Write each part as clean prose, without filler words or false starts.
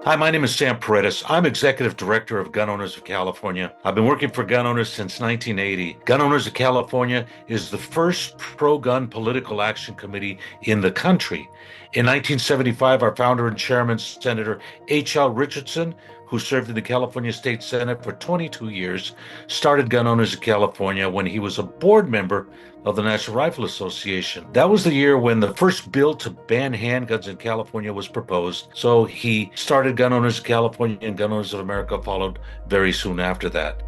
Hi, my name is Sam Paredes. I'm Executive Director of Gun Owners of California. I've been working for gun owners since 1980. Gun Owners of California is the first pro-gun political action committee in the country. In 1975, our founder and chairman, Senator H.L. Richardson, who served in the California State Senate for 22 years, started Gun Owners of California when he was a board member of the National Rifle Association. That was the year when the first bill to ban handguns in California was proposed. So he started Gun Owners of California, and Gun Owners of America followed very soon after that.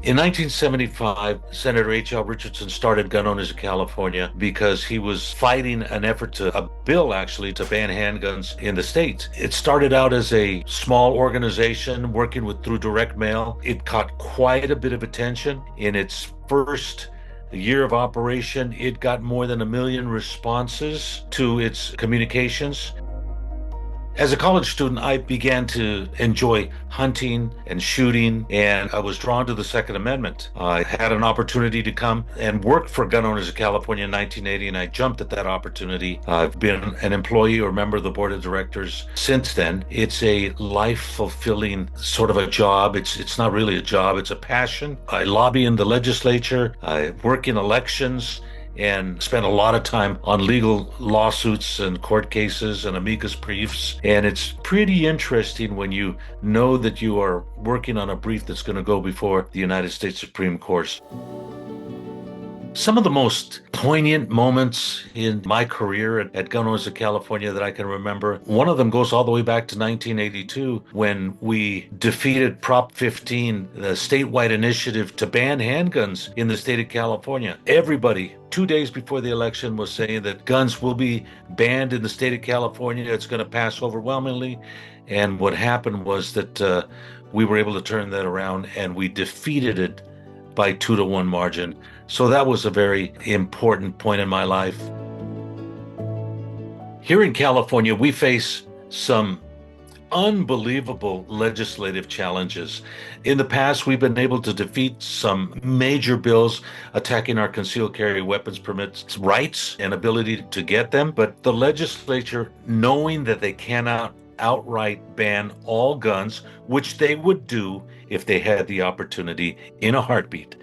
In 1975, Senator H.L. Richardson started Gun Owners of California because he was fighting a bill actually to ban handguns in the state. It started out as a small organization working through direct mail. It caught quite a bit of attention. In its first year of operation, it got more than 1 million responses to its communications. As a college student, I began to enjoy hunting and shooting, and I was drawn to the Second Amendment. I had an opportunity to come and work for Gun Owners of California in 1980, and I jumped at that opportunity. I've been an employee or member of the board of directors since then. It's a life-fulfilling sort of a job. It's not really a job, it's a passion. I lobby in the legislature, I work in elections, and spent a lot of time on legal lawsuits and court cases and amicus briefs. And it's pretty interesting when you know that you are working on a brief that's going to go before the United States Supreme Court. Some of the most poignant moments in my career at Gun Owners of California that I can remember, one of them goes all the way back to 1982 when we defeated Prop 15, the statewide initiative to ban handguns in the state of California. Everybody, 2 days before the election, was saying that guns will be banned in the state of California. It's going to pass overwhelmingly. And what happened was that we were able to turn that around and we defeated it by 2-1 margin. So that was a very important point in my life. Here in California, we face some unbelievable legislative challenges. In the past, we've been able to defeat some major bills attacking our concealed carry weapons permits rights and ability to get them. But the legislature, knowing that they cannot outright ban all guns, which they would do if they had the opportunity in a heartbeat,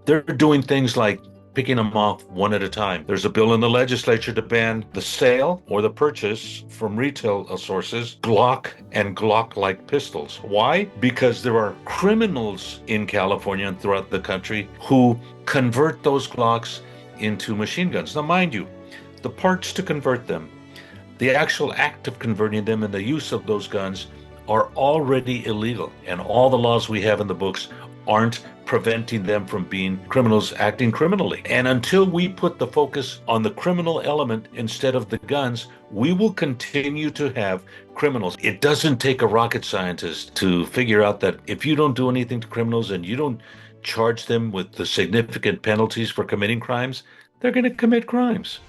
they're doing things like picking them off one at a time. There's a bill in the legislature to ban the sale or the purchase from retail sources Glock and Glock-like pistols. Why? Because there are criminals in California and throughout the country who convert those Glocks into machine guns. Now, mind you, the parts to convert them, the actual act of converting them and the use of those guns are already illegal. And all the laws we have in the books aren't preventing them from being criminals acting criminally. And until we put the focus on the criminal element instead of the guns, we will continue to have criminals. It doesn't take a rocket scientist to figure out that if you don't do anything to criminals and you don't charge them with the significant penalties for committing crimes, they're going to commit crimes.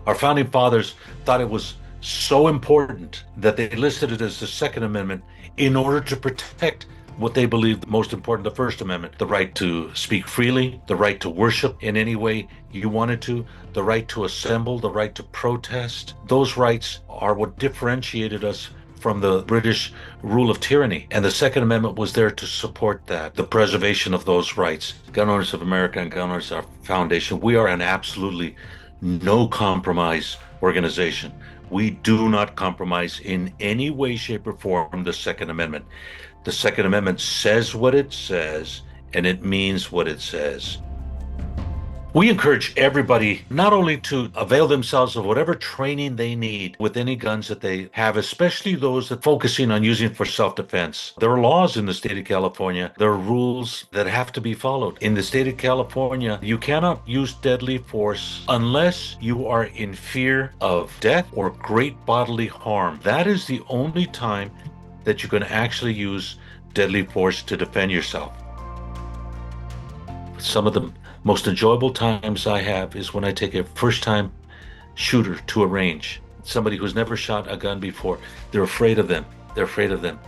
Our founding fathers thought it was so important that they listed it as the Second Amendment in order to protect what they believed most important, the First Amendment, the right to speak freely, the right to worship in any way you wanted to, the right to assemble, the right to protest. Those rights are what differentiated us from the British rule of tyranny. And the Second Amendment was there to support that, the preservation of those rights. Gun Owners of America and Gun Owners Foundation, we are an absolutely no compromise organization. We do not compromise in any way, shape, or form the Second Amendment. The Second Amendment says what it says, and it means what it says. We encourage everybody not only to avail themselves of whatever training they need with any guns that they have, especially those that focusing on using for self-defense. There are laws in the state of California. There are rules that have to be followed. In the state of California, you cannot use deadly force unless you are in fear of death or great bodily harm. That is the only time that you can actually use deadly force to defend yourself. Some of the most enjoyable times I have is when I take a first-time shooter to a range, somebody who's never shot a gun before. They're afraid of them. They're afraid of them.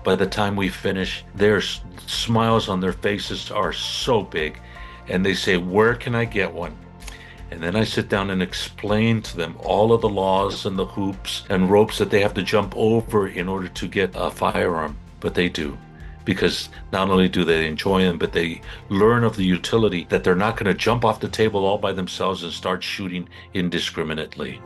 By the time we finish, their smiles on their faces are so big, and they say, "Where can I get one?" And then I sit down and explain to them all of the laws and the hoops and ropes that they have to jump over in order to get a firearm. But they do. Because not only do they enjoy them, but they learn of the utility that they're not going to jump off the table all by themselves and start shooting indiscriminately.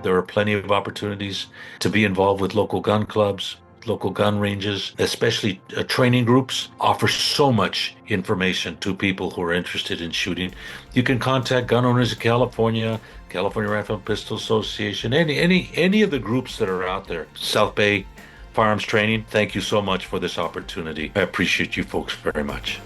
There are plenty of opportunities to be involved with local gun clubs, local gun ranges, especially training groups offer so much information to people who are interested in shooting. You can contact gun owners of California, California Rifle and Pistol Association, any of the groups that are out there. South Bay Firearms Training, thank you so much for this opportunity. I appreciate you folks very much.